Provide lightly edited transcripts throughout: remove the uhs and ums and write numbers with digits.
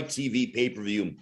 TV pay-per-view.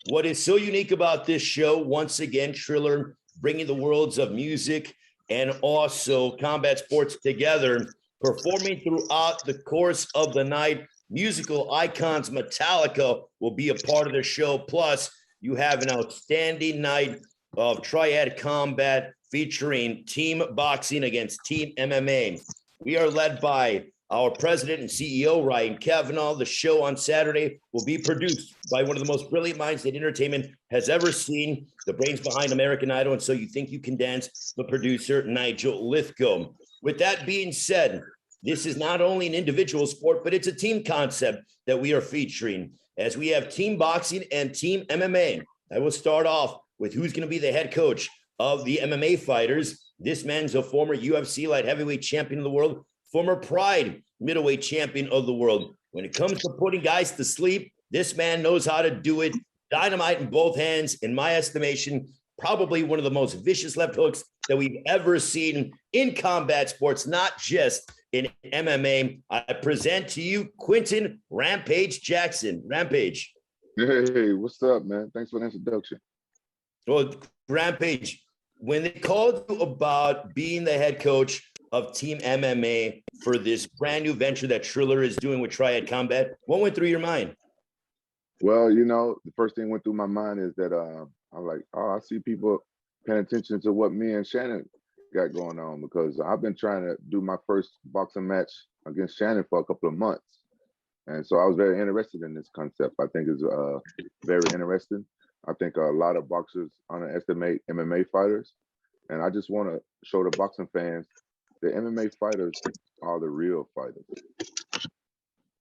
What is so unique about this show, once again, Triller bringing the worlds of music and also combat sports together, performing throughout the course of the night. Musical icons Metallica will be a part of the show. Plus, you have an outstanding night of Triad Combat featuring team boxing against team MMA. We are led by our president and CEO, Ryan Kavanaugh. The show on Saturday will be produced by one of the most brilliant minds that entertainment has ever seen, the brains behind American Idol, and So You Think You Can Dance, the producer, Nigel Lithgow. With that being said, this is not only an individual sport, but it's a team concept that we are featuring, as we have team boxing and team MMA. I will start off with who's going to be the head coach of the MMA fighters. This man's a former UFC light heavyweight champion of the world, former Pride middleweight champion of the world. When it comes to putting guys to sleep, this man knows how to do it. Dynamite in both hands, in my estimation, probably one of the most vicious left hooks that we've ever seen in combat sports, not just in MMA. I present to you Quinton Rampage Jackson. Rampage. Hey, what's up, man? Thanks for the introduction. Well, Rampage, when they called you about being the head coach of Team MMA for this brand new venture that Triller is doing with Triad Combat, what went through your mind? Well, you know, the first thing went through my mind is that I'm like, oh, I see people paying attention to what me and Shannon got going on, because I've been trying to do my first boxing match against Shannon for a couple of months. And so I was very interested in this concept. I think it's very interesting. I think a lot of boxers underestimate MMA fighters. And I just want to show the boxing fans the MMA fighters are the real fighters.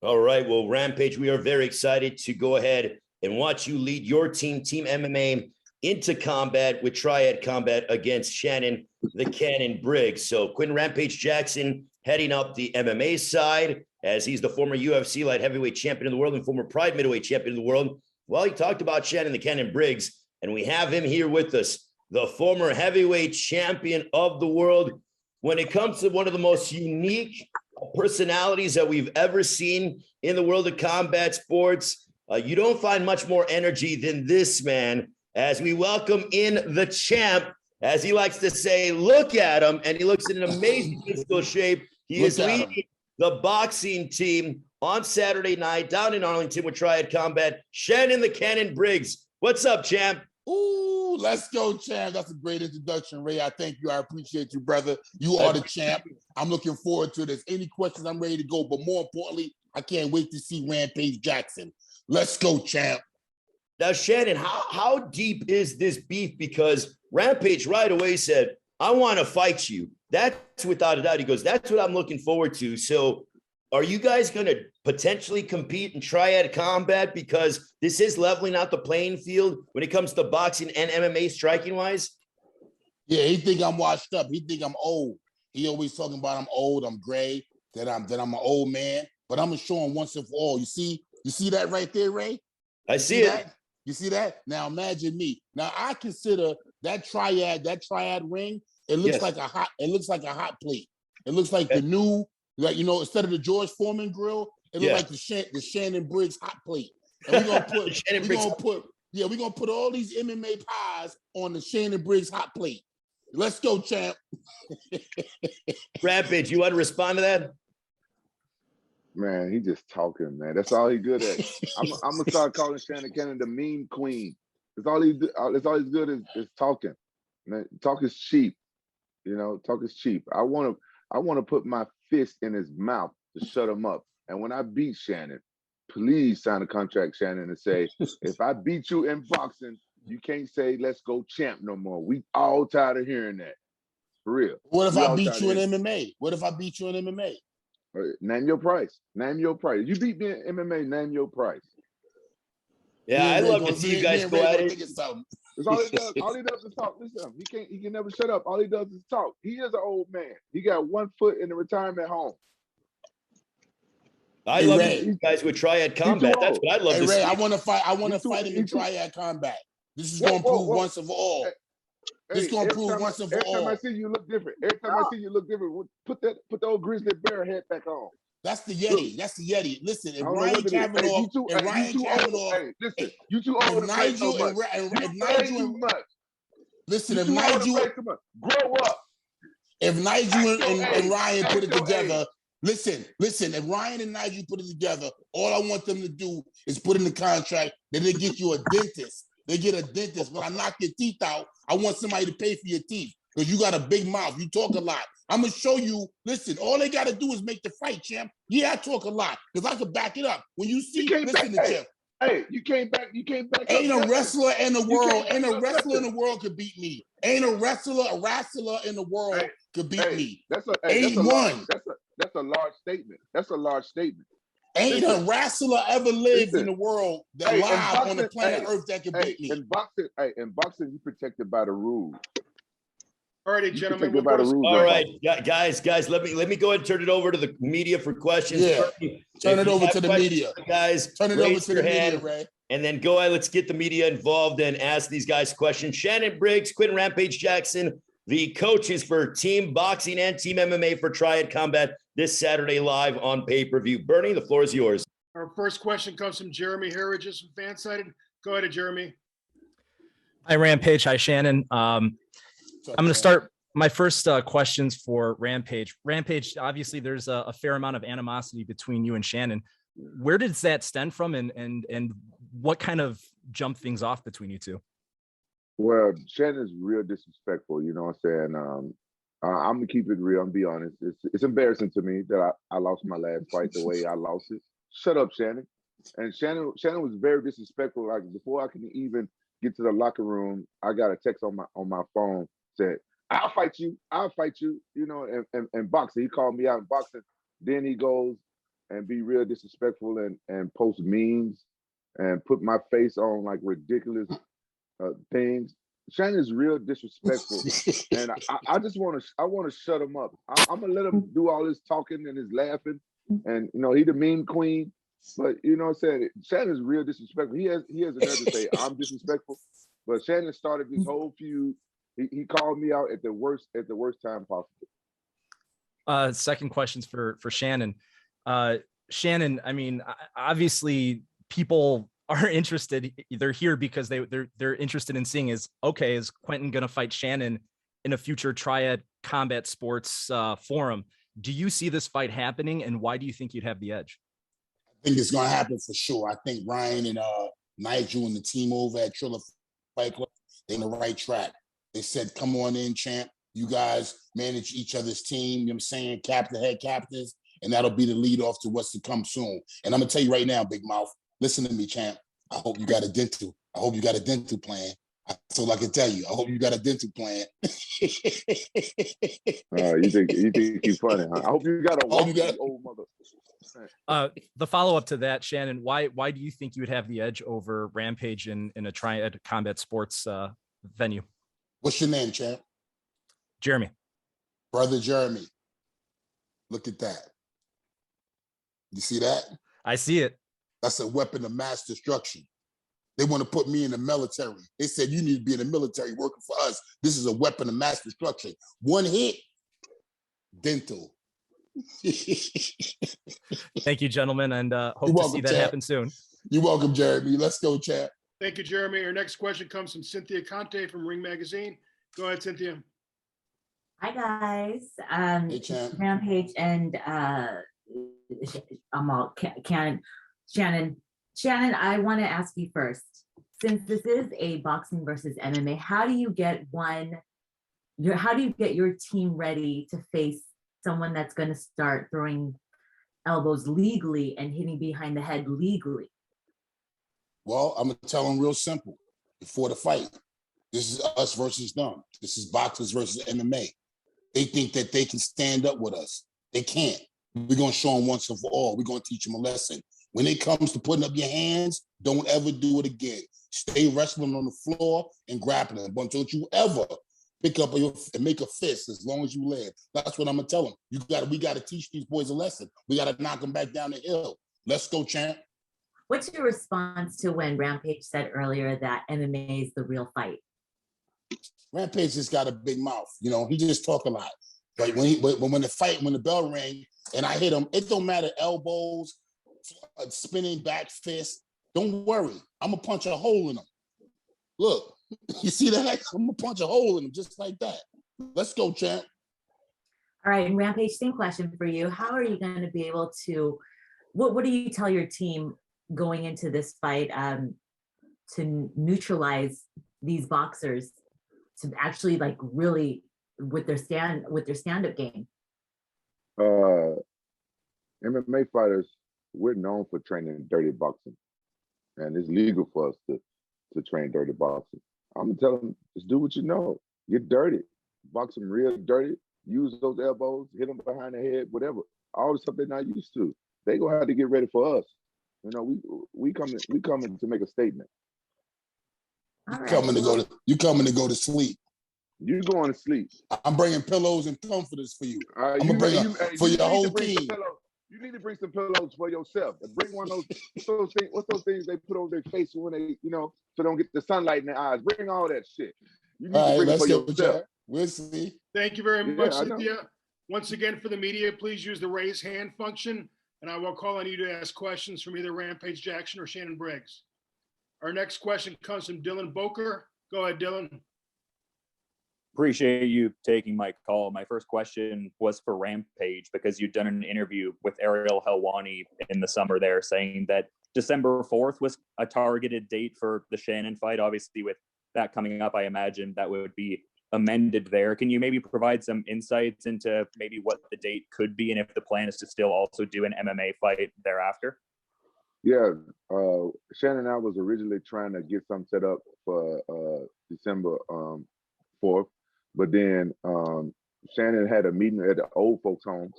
All right. Well, Rampage, we are very excited to go ahead and watch you lead your team, Team MMA, into combat with Triad Combat against Shannon the Cannon Briggs. So Quinton Rampage Jackson heading up the MMA side, as he's the former UFC light heavyweight champion of the world and former Pride middleweight champion of the world. Well, he talked about Shannon the Cannon Briggs, and we have him here with us, the former heavyweight champion of the world. When it comes to one of the most unique personalities that we've ever seen in the world of combat sports, you don't find much more energy than this man, as we welcome in the champ, as he likes to say, look at him, and he looks in an amazing physical shape. He is leading the boxing team on Saturday night down in Arlington with Triad Combat, Shannon the Cannon Briggs. What's up, champ? Ooh, let's go, champ. That's a great introduction, Ray. I thank you. I appreciate you, brother. You are the champ. I'm looking forward to this. Any questions, I'm ready to go. But more importantly, I can't wait to see Rampage Jackson. Let's go, champ. Now, Shannon, how deep is this beef? Because Rampage right away said, I want to fight you. That's without a doubt. He goes, that's what I'm looking forward to. So are you guys going to potentially compete in Triad Combat? Because this is leveling out the playing field when it comes to boxing and MMA striking wise. Yeah, he think I'm washed up. He think I'm old. He always talking about I'm old, I'm gray, that I'm an old man. But I'm gonna show him once and for all. You see that right there, Ray? I see it. You see that? Now imagine me. Now I consider that triad ring. It looks like a hot plate. It looks like the new, like, you know, instead of the George Foreman grill, it looks like the Shannon Briggs hot plate. And we're gonna put all these MMA pies on the Shannon Briggs hot plate. Let's go, champ. Rampage, you want to respond to that? Man, he just talking, man. That's all he good at. I'm gonna start calling Shannon Cannon the meme queen. That's all he's good is talking. Man, talk is cheap. You know, talk is cheap. I want to put my fist in his mouth to shut him up. And when I beat Shannon, please sign a contract, Shannon, and say, if I beat you in boxing, you can't say let's go champ no more. We all tired of hearing that. For real. What if I beat you in MMA? What if I beat you in MMA? Name your price. Name your price. You beat me in MMA, name your price. Yeah, I'd love to see you guys go at it. That's all he does. All he does is talk. Listen, he can never shut up. All he does is talk. He is an old man. He got one foot in the retirement home. I love you guys with Triad Combat. That's what I'd love to see. I want to fight him in Triad Combat. This is gonna prove once and for all. This is gonna prove once and for all. Every time I see you look different. Every time I see you look different, put the old grizzly bear head back on. That's the Yeti. That's the Yeti. Listen, if I don't know Ryan what it is. Hey, Kavanaugh, you too, if hey, Ryan you too Kavanaugh, old. Hey, listen, you too if old to play so Nigel much. and You if play Nigel too much. listen, You if too old to Nigel play too much. Grow up. if Nigel Act your and age. Ryan put Act it your together, age. listen, if Ryan and Nigel put it together, all I want them to do is put in the contract that they get you a dentist. They get a dentist. When I knock your teeth out, I want somebody to pay for your teeth because you got a big mouth. You talk a lot. I'm going to show you. Listen, all they got to do is make the fight, champ. Yeah, I talk a lot because I can back it up. When you see, listen to champ. Hey, you came back. Ain't a wrestler in the world. Ain't a wrestler in the world could beat me. Ain't a wrestler in the world could beat me. That's a large statement. That's a large statement. Ain't a wrestler ever lived in the world that live boxing, on the planet Earth that can beat me. In boxing, you're protected by the rules. All right, gentlemen. All right, guys, let me go ahead and turn it over to the media for questions. Yeah. Turn it over to the media. Guys, turn it over to the media, Ray. And then go ahead, let's get the media involved and ask these guys questions. Shannon Briggs, Quinton Rampage Jackson, the coaches for Team Boxing and Team MMA for Triad Combat this Saturday live on pay-per-view. Bernie, the floor is yours. Our first question comes from Jeremy Harridges from Fansided. Go ahead, Jeremy. Hi, Rampage. Hi, Shannon. I'm going to start my first questions for Rampage. Rampage, obviously, there's a fair amount of animosity between you and Shannon. Where does that stem from, and what kind of jumped things off between you two? Well, Shannon's real disrespectful. You know what I'm saying? I'm gonna keep it real and be honest. It's embarrassing to me that I lost my last fight the way I lost it. Shut up, Shannon. And Shannon was very disrespectful. Like before I can even get to the locker room, I got a text on my phone said, I'll fight you. You know, and boxing. He called me out in boxing. Then he goes and be real disrespectful and post memes and put my face on like ridiculous things. Shannon's real disrespectful, and I just want to shut him up. I'm gonna let him do all his talking and his laughing, and you know he the meme queen. But you know what I'm saying? Shannon's real disrespectful. He has a nerve to say I'm disrespectful, but Shannon started this whole feud. He called me out at the worst time possible. Second question's for Shannon. Shannon, I mean, obviously people are interested. They're here because they're interested in seeing is Quinton going to fight Shannon in a future Triad Combat Sports forum? Do you see this fight happening, and why do you think you'd have the edge? I think it's going to happen for sure. I think Ryan and Nigel and the team over at Triller Fight Club, they're in the right track. They said, come on in, champ. You guys manage each other's team, you know what I'm saying? Head captains, and that'll be the lead off to what's to come soon. And I'm going to tell you right now, Big Mouth, listen to me, champ. I hope you got a dental. I hope you got a dental plan. That's all I can tell you. I hope you got a dental plan. You think he's funny, huh? I hope you got a old mother. The follow-up to that, Shannon, why do you think you would have the edge over Rampage in a Triad Combat Sports venue? What's your name, champ? Jeremy. Brother Jeremy. Look at that. You see that? I see it. That's a weapon of mass destruction. They want to put me in the military. They said, you need to be in the military working for us. This is a weapon of mass destruction. One hit, dental. Thank you, gentlemen, and hope to see that happen soon. You're welcome, Jeremy. Let's go, champ. Thank you, Jeremy. Our next question comes from Cynthia Conte from Ring Magazine. Go ahead, Cynthia. Hi, guys. Hey, champ. Rampage and Shannon, I want to ask you first, since this is a boxing versus MMA, how do you get your team ready to face someone that's going to start throwing elbows legally and hitting behind the head legally? Well, I'm going to tell them real simple. Before the fight, this is us versus them. This is boxers versus MMA. They think that they can stand up with us. They can't. We're going to show them once and for all. We're going to teach them a lesson. When it comes to putting up your hands, don't ever do it again. Stay wrestling on the floor and grappling. But don't you ever pick up and make a fist as long as you live. That's what I'm going to tell them. We got to teach these boys a lesson. We got to knock them back down the hill. Let's go, champ. What's your response to when Rampage said earlier that MMA is the real fight? Rampage just got a big mouth. You know, he just talk a lot. But when the bell rang and I hit him, it don't matter, elbows, spinning back fist. Don't worry, I'm gonna punch a hole in him. Look, you see that? I'm gonna punch a hole in him just like that. Let's go, champ. All right, and Rampage, same question for you. How are you going to be able to, what do you tell your team going into this fight to neutralize these boxers to actually like really with their stand-up game? MMA fighters, we're known for training dirty boxing, and it's legal for us to train dirty boxing. I'm gonna tell them, just do what you know. Get dirty, box them real dirty. Use those elbows, hit them behind the head, whatever. All the stuff they're not used to. They gonna have to get ready for us. You know, we coming to make a statement. You coming to go to sleep. You going to sleep. I'm bringing pillows and comforters for you. I'm gonna bring them for your whole team. You need to bring some pillows for yourself. And bring one of what's those things they put over their face when they, so they don't get the sunlight in their eyes. Bring all that shit. You need to bring it for yourself. We'll see. Thank you very much, Cynthia. Once again, for the media, please use the raise hand function, and I will call on you to ask questions from either Rampage Jackson or Shannon Briggs. Our next question comes from Dylan Boker. Go ahead, Dylan. Appreciate you taking my call. My first question was for Rampage, because you'd done an interview with Ariel Helwani in the summer there saying that December 4th was a targeted date for the Shannon fight. Obviously, with that coming up, I imagine that would be amended there. Can you maybe provide some insights into maybe what the date could be and if the plan is to still also do an MMA fight thereafter? Yeah, Shannon and I was originally trying to get something set up for December 4th, but then Shannon had a meeting at the old folks' home,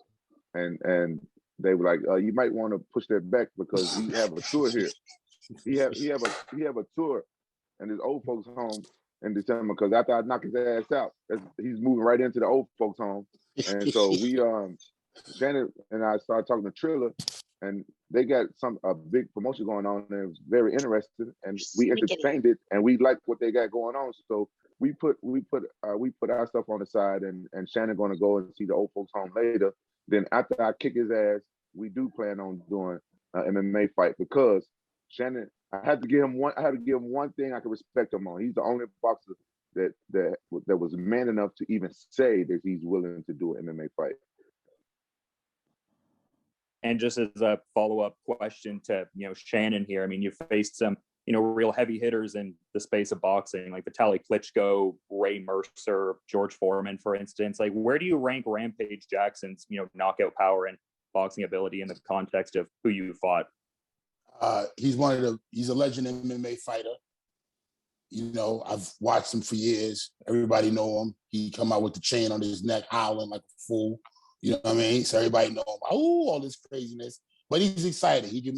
and they were like, "You might want to push that back because we have a tour here. He have a tour in his old folks' home in December, because after I knock his ass out, he's moving right into the old folks' home." And so we, Shannon and I started talking to Triller, and they got a big promotion going on, and it was very interesting, and we entertained it, and we liked what they got going on. So we put our stuff on the side, and Shannon going to go and see the old folks' home later. Then after I kick his ass, we do plan on doing an MMA fight, because Shannon, I had to give him one thing I could respect him on. He's the only boxer that was man enough to even say that he's willing to do an MMA fight. And just as a follow-up question to Shannon here, I mean, you've faced some real heavy hitters in the space of boxing, like Vitaly Klitschko, Ray Mercer, George Foreman, for instance. Like, where do you rank Rampage Jackson's knockout power and boxing ability in the context of who you fought? He's a legend MMA fighter. I've watched him for years. Everybody know him. He come out with the chain on his neck, howling like a fool. You know what I mean? So everybody know him. Oh, all this craziness. But he's excited. He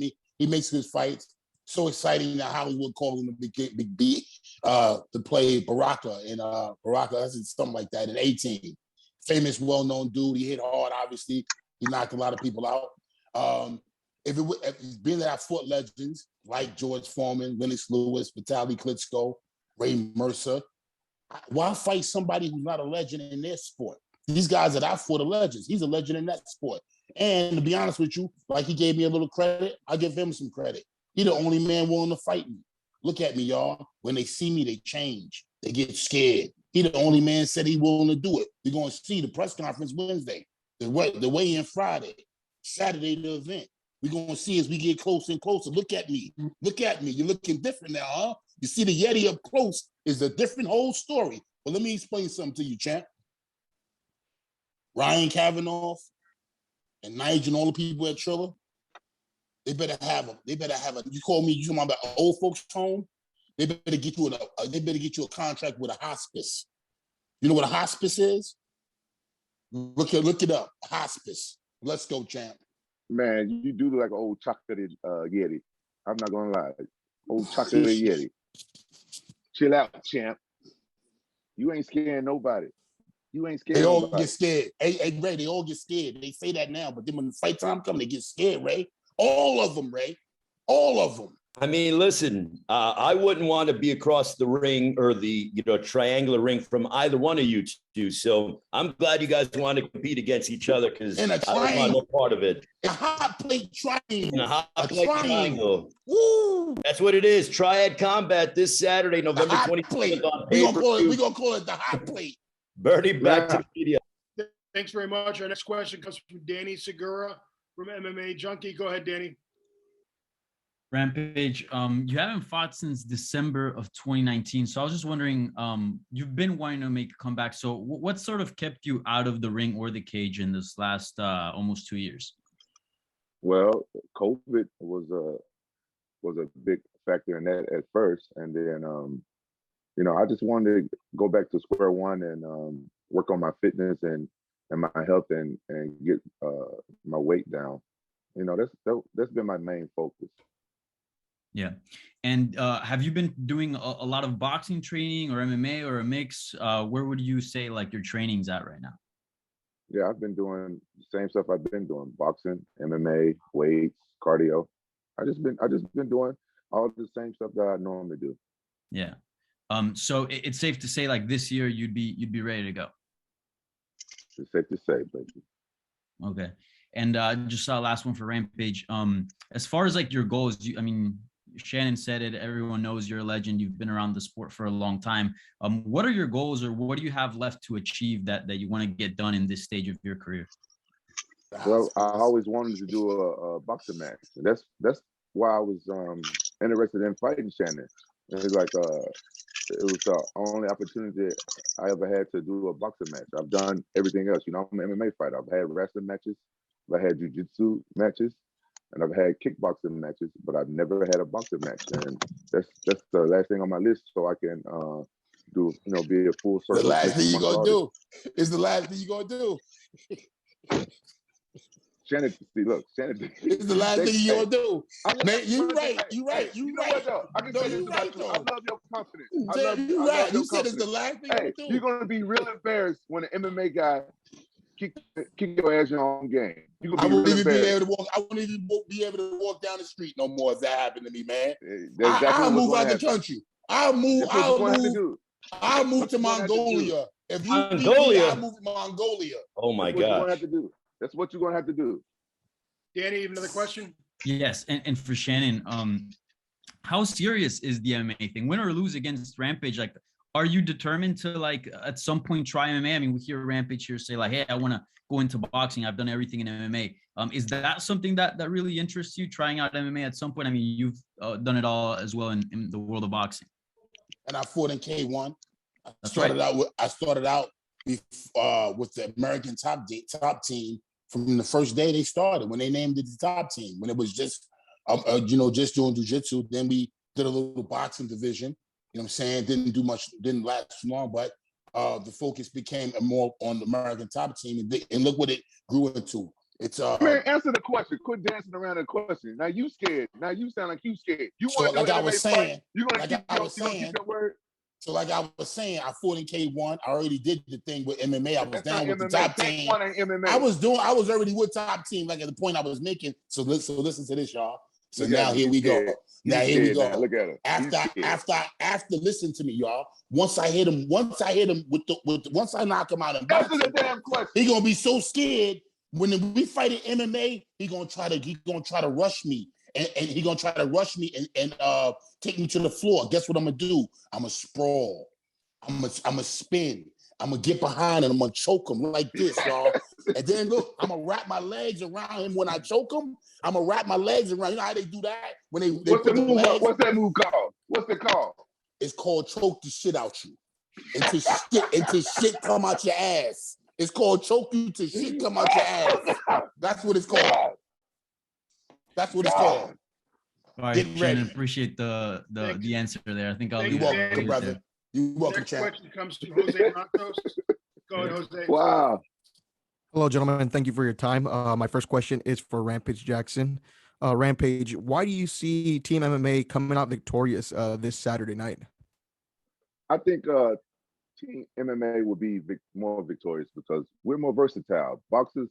makes his fights so exciting that Hollywood called him the Big B to play Baraka in Baraka, something like that, in 18. Famous, well-known dude. He hit hard, obviously. He knocked a lot of people out. If being that I fought legends like George Foreman, Lennox Lewis, Vitaly Klitschko, Ray Mercer, why fight somebody who's not a legend in their sport? These guys that I fought are legends. He's a legend in that sport. And to be honest with you, like he gave me a little credit, I give him some credit. He's the only man willing to fight me. Look at me, y'all. When they see me, they change. They get scared. He the only man said he willing to do it. We're going to see the press conference Wednesday, the weigh-in Friday, Saturday the event. We're going to see as we get closer and closer. Look at me. Look at me. You're looking different now, huh? You see the Yeti up close is a different whole story. But let me explain something to you, champ. Ryan Kavanaugh and Nigel and all the people at Triller, they better have a. You talking about an old folks home? They better get you a contract with a hospice. You know what a hospice is? Look it up. Hospice. Let's go, champ. Man, you do look like an old chocolate Yeti. I'm not gonna lie. Old chocolate Yeti. Chill out, champ. You ain't scaring nobody. You ain't scared. They all get scared. Hey, Ray, they all get scared. They say that now, but then when the fight time comes, they get scared, Ray. All of them, Ray. All of them. I mean, listen, I wouldn't want to be across the ring or the triangular ring from either one of you two. So I'm glad you guys want to compete against each other because I don't want no part of it. A hot plate triangle. In a hot plate triangle. Woo! That's what it is. Triad Combat this Saturday, November 24th on pay-per-view. We're gonna call it the hot plate. Bernie, back to the media. Thanks very much. Our next question comes from Danny Segura from MMA Junkie. Go ahead, Danny. Rampage, you haven't fought since December of 2019. So I was just wondering, you've been wanting to make a comeback. So what sort of kept you out of the ring or the cage in this last almost 2 years? Well, COVID was a big factor in that at first. And then, I just wanted to go back to square one and work on my fitness and my health and get my weight down. That's been my main focus. Yeah. And have you been doing a lot of boxing training or MMA or a mix? Where would you say like your training's at right now? Yeah, I've been doing the same stuff I've been doing: boxing, MMA, weights, cardio. I just been doing all the same stuff that I normally do. Yeah. So it's safe to say like this year you'd be ready to go. It's safe to say, baby. Okay. And just last one for Rampage. As far as like your goals, Shannon said it, everyone knows you're a legend. You've been around the sport for a long time. What are your goals or what do you have left to achieve that you want to get done in this stage of your career? Well, I always wanted to do a boxing match. That's why I was interested in fighting Shannon. It was like it was the only opportunity I ever had to do a boxing match. I've done everything else. I'm an MMA fighter. I've had wrestling matches, I've had jiu-jitsu matches, and I've had kickboxing matches, but I've never had a boxing match. And that's the last thing on my list, so I can be a full circle. The last thing you're gonna do is the last thing you're gonna do. Shannon, see, look, Shannon. It's the last thing you're gonna do. Man, you right. I can say this about you. I love your confidence. You're right. You said it's the last thing you're gonna do. You're gonna be real embarrassed when an MMA guy kick your ass in your own game. I won't even be able to walk down the street no more if that happened to me, man. I'll move out the country. I'll move to Mongolia. If you beat me, I'll move to Mongolia. Oh my God. That's what you're gonna have to do. Danny, you have another question? Yes, and for Shannon, how serious is the MMA thing? Win or lose against Rampage, like, are you determined to like at some point try MMA? I mean, we hear Rampage here say like, hey, I want to go into boxing. I've done everything in MMA. Is that something that really interests you, trying out MMA at some point? I mean, you've done it all as well in the world of boxing. And I fought in K1. I started out with the American top team from the first day they started, when they named it the top team, when it was just just doing jiu-jitsu. Then we did a little boxing division. You know what I'm saying? Didn't last long, but the focus became more on the American top team, and look what it grew into. It's man, answer the question. Quit dancing around the question. Now you scared. Now you sound like you scared. You want to like I was saying. You gonna keep your word? So like I was saying, I fought in K1. I already did the thing with MMA. I was down with the top team. I was already with top team, like at the point I was making. So listen to this, y'all. So now here we go. Now here we go. Look at him. After listen to me, y'all. Once I hit him once I knock him out in boxing, answer the damn question. He gonna be so scared when we fight in MMA. He gonna try to rush me. And he gonna try to rush me and take me to the floor. Guess what I'm gonna do? I'm gonna sprawl. I'm gonna spin. I'm gonna get behind and I'm gonna choke him like this, y'all. And then look, I'm gonna wrap my legs around him when I choke him. I'm gonna wrap my legs around. You know how they do that when they What's the move? What's that move called? What's it called? It's called choke the shit out you until shit come out your ass. It's called choke you till shit come out your ass. That's what it's called. That's what it's called. All right, Shannon, appreciate the answer there. I think I'll be welcome, brother. You're welcome, Next question comes from Jose Matos. Go ahead, Jose. Wow. Hello, gentlemen. Thank you for your time. My first question is for Rampage Jackson. Rampage, why do you see Team MMA coming out victorious this Saturday night? I think Team MMA will be more victorious because we're more versatile. Boxers,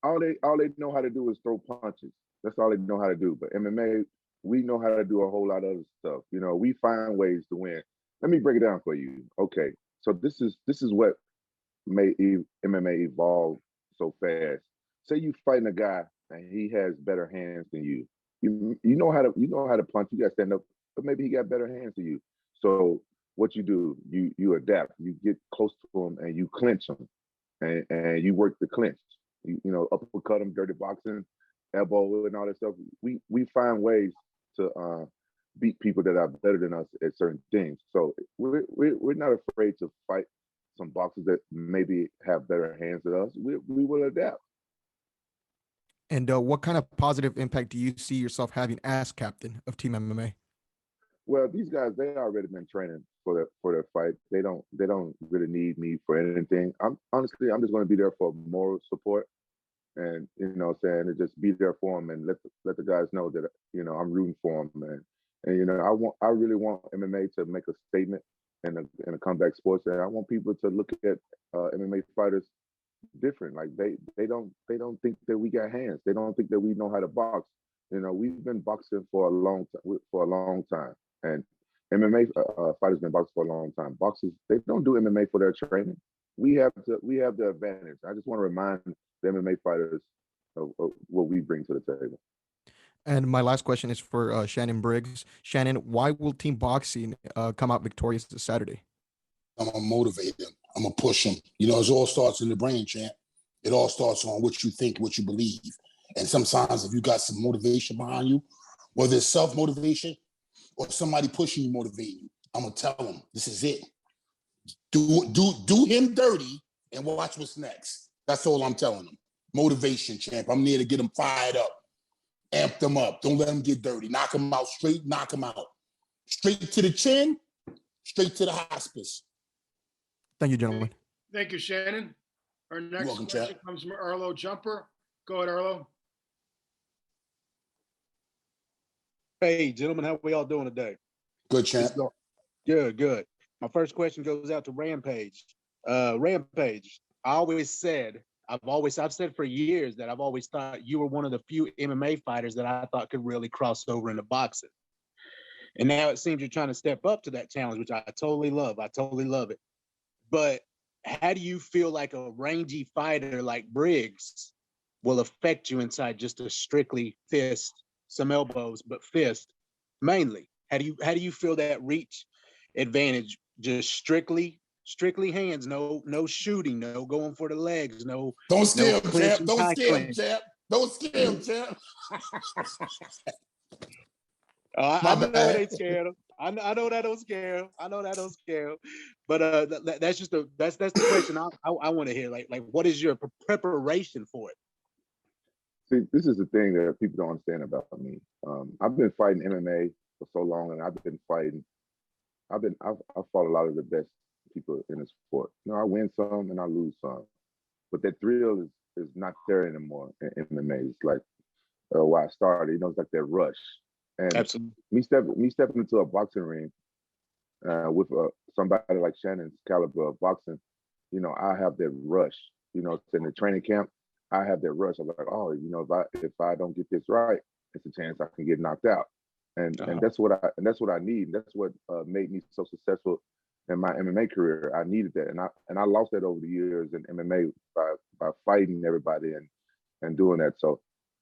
all they know how to do is throw punches. That's all they know how to do. But MMA, we know how to do a whole lot of other stuff. You know, we find ways to win. Let me break it down for you. Okay, so this is what made MMA evolve so fast. Say you fighting a guy and he has better hands than you. You know how to punch. You got to stand up, but maybe he got better hands than you. So what you do, you adapt. You get close to him and you clinch him, and you work the clinch. You know, uppercut him, dirty boxing, elbow, and all that stuff. We find ways to beat people that are better than us at certain things. So we're not afraid to fight some boxers that maybe have better hands than us. We will adapt. And what kind of positive impact do you see yourself having as captain of Team MMA? Well, these guys, they already been training for their fight. They don't really need me for anything. I'm just going to be there for moral support, and to just be there for them and let the guys know that I'm rooting for them, man. And I really want MMA to make a statement in a comeback sports, and I want people to look at MMA fighters different. Like they don't think that we got hands. They don't think that we know how to box. We've been boxing for a long time, and MMA fighters been boxing for a long time. Boxers, they don't do MMA for their training. We have the advantage. I just want to remind the MMA fighters of what we bring to the table. And my last question is for Shannon Briggs. Shannon, why will Team Boxing come out victorious this Saturday? I'm gonna motivate them. I'm gonna push them. It all starts in the brain, champ. It all starts on what you think, what you believe. And sometimes if you got some motivation behind you, whether it's self-motivation or somebody pushing you, motivating you, I'm gonna tell them this is it. Do him dirty and watch what's next. That's all I'm telling them. Motivation, champ. I'm there to get them fired up, amp them up. Don't let them get dirty. Knock them out straight. Knock them out. Straight to the chin. Straight to the hospice. Thank you, gentlemen. Thank you, Shannon. Our next welcome, question comes from Arlo Jumper. Go ahead, Arlo. Hey, gentlemen, how we all doing today? Good, champ. Good. My first question goes out to Rampage. Rampage, I've said for years that I've always thought you were one of the few MMA fighters that I thought could really cross over into boxing. And now it seems you're trying to step up to that challenge, which I totally love. I totally love it. But how do you feel like a rangy fighter like Briggs will affect you inside just a strictly fist, some elbows, but fist mainly? How do you feel that reach advantage? Just strictly hands, no shooting, no going for the legs, no. Don't scare him, champ. Don't scare him, champ. I know that ain't scared him. I know that don't scare him. But that's the question I want to hear. Like what is your preparation for it? See, this is the thing that people don't understand about me. I've been fighting MMA for so long, and I've fought a lot of the best people in the sport. I win some and I lose some, but that thrill is not there anymore in MMA. It's like why I started. It's like that rush. And absolutely, me stepping into a boxing ring with somebody like Shannon's caliber of boxing, I have that rush. In the training camp, I have that rush. I'm like, oh, if I don't get this right, it's a chance I can get knocked out. And that's what I need. That's what made me so successful in my MMA career. I needed that, and I lost that over the years in MMA by fighting everybody and doing that. So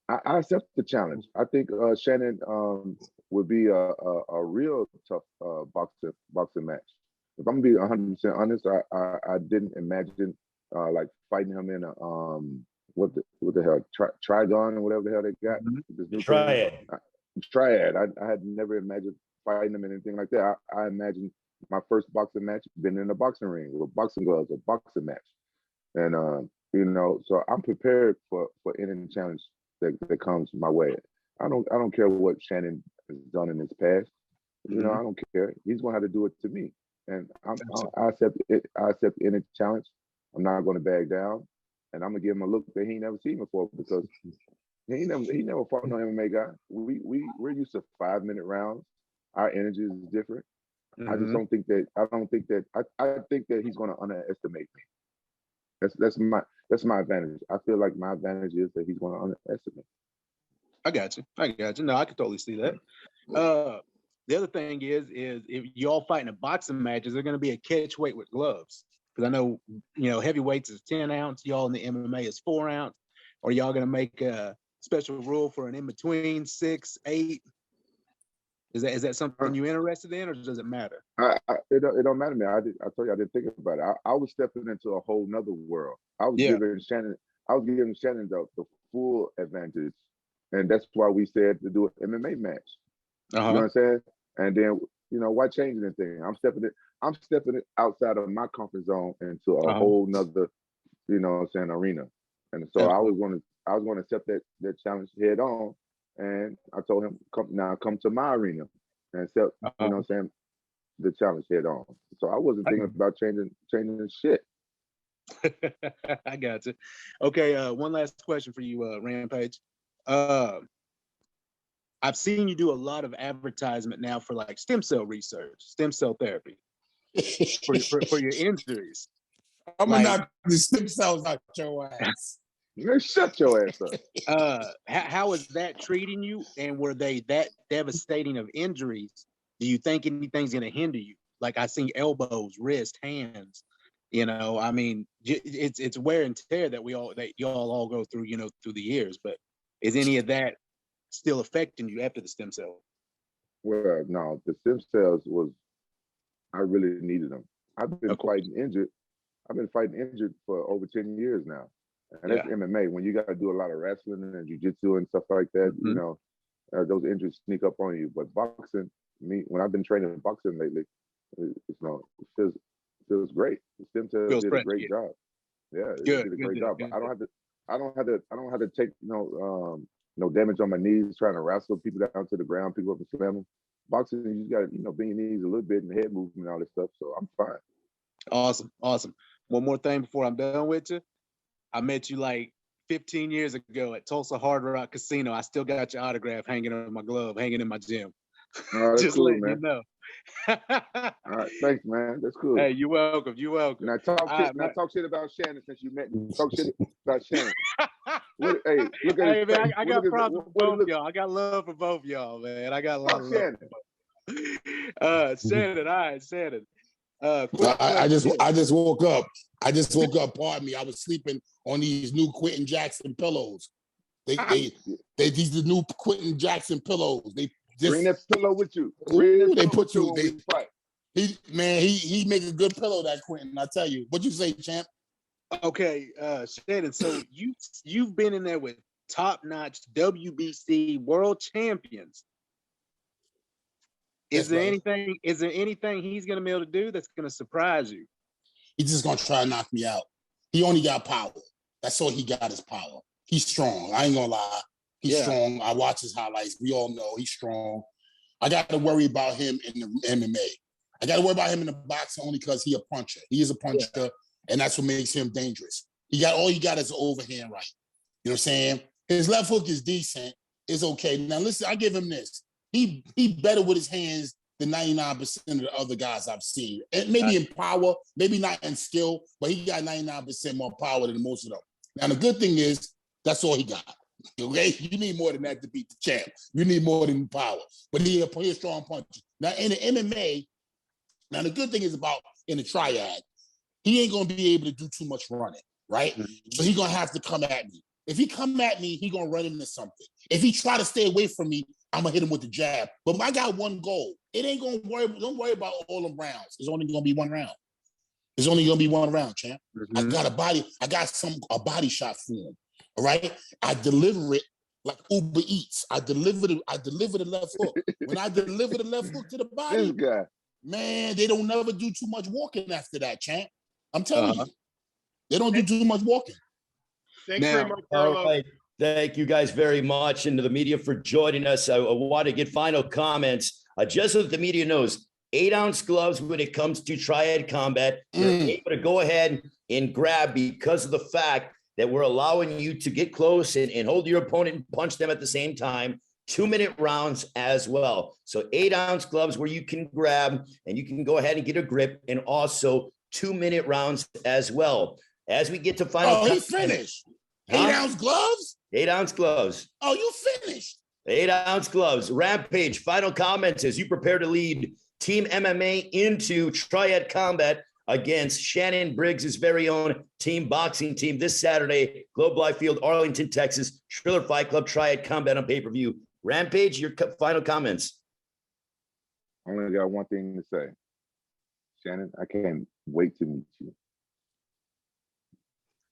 I accept the challenge. I think Shannon would be a real tough boxing match. If I'm gonna be 100% honest, I didn't imagine like fighting him in a what the hell Trigon or whatever the hell they got. Mm-hmm. Triad. I had never imagined fighting him in anything like that. I imagined my first boxing match been in a boxing ring with boxing gloves, a boxing match, and so I'm prepared for any challenge that comes my way. I don't care what Shannon has done in his past. I don't care. He's gonna have to do it to me, and I accept it. I accept any challenge. I'm not going to back down, and I'm gonna give him a look that he ain't never seen before because he never fought no MMA guy. We're used to 5-minute rounds. Our energy is different. I just don't think that. I think that he's going to underestimate me. That's my advantage. I feel like my advantage is that he's going to underestimate. I got you. No, I can totally see that. The other thing is if y'all fighting a boxing match, is there going to be a catch weight with gloves? Because I know, heavyweights is 10 ounce. Y'all in the MMA is 4 ounce. Or y'all going to make a special rule for an in between 6, 8? Is that something you interested in, or does it matter? It don't matter, man. I told you I didn't think about it. I was stepping into a whole nother world. I was giving Shannon the full advantage, and that's why we said to do an MMA match. You know what I'm saying? And then why change anything? I'm stepping it outside of my comfort zone into a whole nother, arena. And so I was going to accept that challenge head on. And I told him, come to my arena and accept, the challenge head on. So I wasn't thinking about changing shit. I got you. Okay, one last question for you, Rampage. I've seen you do a lot of advertisement now for like stem cell research, stem cell therapy for your injuries. I'm gonna knock the stem cells out your ass. Man, shut your ass up. How is that treating you? And were they that devastating of injuries? Do you think anything's going to hinder you? Like I seen elbows, wrists, hands. I mean, it's wear and tear that y'all all go through, through the years. But is any of that still affecting you after the stem cell? Well, no, the stem cells I really needed them. I've been fighting injured. I've been fighting injured for over 10 years now. And that's MMA. When you got to do a lot of wrestling and jiu-jitsu and stuff like that, those injuries sneak up on you. But boxing, when I've been training boxing lately, it feels great. The stem cells did a great job. Yeah, it did a great job. But I don't have to take no damage on my knees trying to wrestle people down to the ground, pick up and slam them. Boxing, you just got to bend your knees a little bit and the head movement and all this stuff. So I'm fine. Awesome. One more thing before I'm done with you. I met you like 15 years ago at Tulsa Hard Rock Casino. I still got your autograph hanging on my glove, hanging in my gym. Just cool, letting man. you know. All right, thanks, man. That's cool. Hey, you're welcome. Now talk shit about Shannon since you met me. Talk shit about Shannon. Look at hey, man, I got problems with both y'all. I got love for both y'all, man. I got a lot of love. Shannon, all right, Shannon. I just woke up. Pardon me. I was sleeping on these new Quinton Jackson pillows. These the new Quinton Jackson pillows. They just bring that pillow with you. They put you. He make a good pillow, that Quinton. I tell you. What you say, champ? Okay, Shannon. So you've been in there with top-notch WBC world champions. Is there anything he's gonna be able to do that's gonna surprise you? He's just gonna try to knock me out. He only got power. That's all he got is power. He's strong. I ain't gonna lie. He's strong. I watch his highlights. We all know he's strong. I got to worry about him in the MMA. I got to worry about him in the boxing only because he's a puncher. He is a puncher, and that's what makes him dangerous. All he got is an overhand right. You know what I'm saying? His left hook is decent. It's okay. Now listen, I give him this. He better with his hands than 99% of the other guys I've seen. And maybe in power, maybe not in skill, but he got 99% more power than most of them. Now the good thing is that's all he got. Okay, you need more than that to beat the champ. You need more than power. But he's a strong puncher. Now in the MMA, the good thing is about in the triad, he ain't gonna be able to do too much running, right? So he's gonna have to come at me. If he come at me, he gonna run into something. If he try to stay away from me, I'm gonna hit him with the jab. But I got one goal. It ain't gonna worry. Don't worry about all the rounds. It's only gonna be one round. It's only gonna be one round, champ. I got a body shot for him. All right. I deliver it like Uber Eats. I deliver the left hook. When I deliver the left hook to the body, man, they don't never do too much walking after that, champ. I'm telling you, they don't do too much walking. Thanks very much, Carlo. All right. Thank you guys very much, and to the media for joining us. I want to get final comments. Just so that the media knows, 8-ounce gloves when it comes to Triad Combat, you're able to go ahead and grab because of the fact that we're allowing you to get close and hold your opponent and punch them at the same time. 2-minute rounds as well. So 8-ounce gloves where you can grab and you can go ahead and get a grip, and also 2-minute rounds as well. As we get to final. He finished. 8-ounce gloves? 8-ounce gloves. Oh, you finished. 8-ounce gloves. Rampage, final comments as you prepare to lead Team MMA into Triad Combat against Shannon Briggs' very own team boxing team this Saturday, Globe Life Field, Arlington, Texas, Triller Fight Club, Triad Combat on pay-per-view. Rampage, your final comments. I only got one thing to say. Shannon, I can't wait to meet you.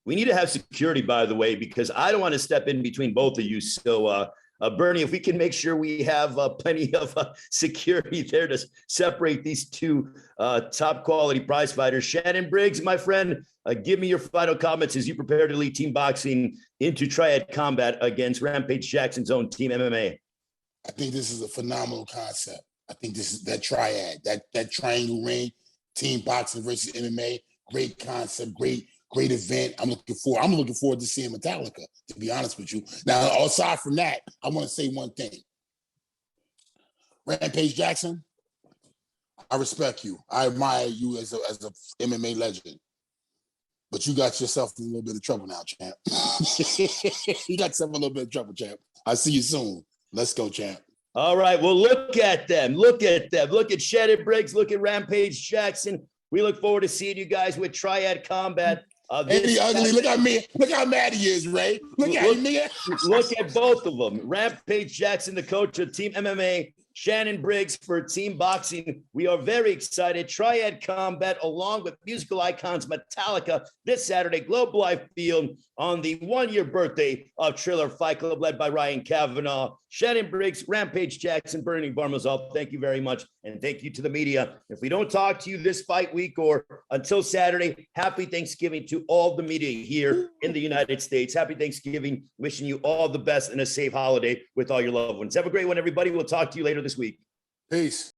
We need to have security, by the way, because I don't want to step in between both of you. So, Bernie, if we can make sure we have plenty of security there to separate these two top quality prize fighters. Shannon Briggs, my friend, give me your final comments as you prepare to lead team boxing into Triad Combat against Rampage Jackson's own Team MMA. I think this is a phenomenal concept. I think this is that triad, that triangle ring, team boxing versus MMA. Great concept, great event. I'm looking forward to seeing Metallica, to be honest with you. Now, aside from that, I want to say one thing. Rampage Jackson, I respect you. I admire you as a MMA legend. But you got yourself in a little bit of trouble now, champ. You got yourself in a little bit of trouble, champ. I'll see you soon. Let's go, champ. All right. Well, look at them. Look at them. Look at Shannon Briggs. Look at Rampage Jackson. We look forward to seeing you guys with Triad Combat. Ain't he ugly? Look at me. Look how mad he is, Ray. Look at him, nigga. Look at both of them. Rampage Jackson, the coach of Team MMA. Shannon Briggs for Team Boxing. We are very excited. Triad Combat, along with musical icons Metallica, this Saturday, Globe Life Field, on the one-year birthday of Triller Fight Club, led by Ryan Kavanaugh. Shannon Briggs, Rampage Jackson, Bernie Barmazal, thank you very much. And thank you to the media. If we don't talk to you this fight week or until Saturday, happy Thanksgiving to all the media here in the United States. Happy Thanksgiving. Wishing you all the best and a safe holiday with all your loved ones. Have a great one, everybody. We'll talk to you later this week. Peace.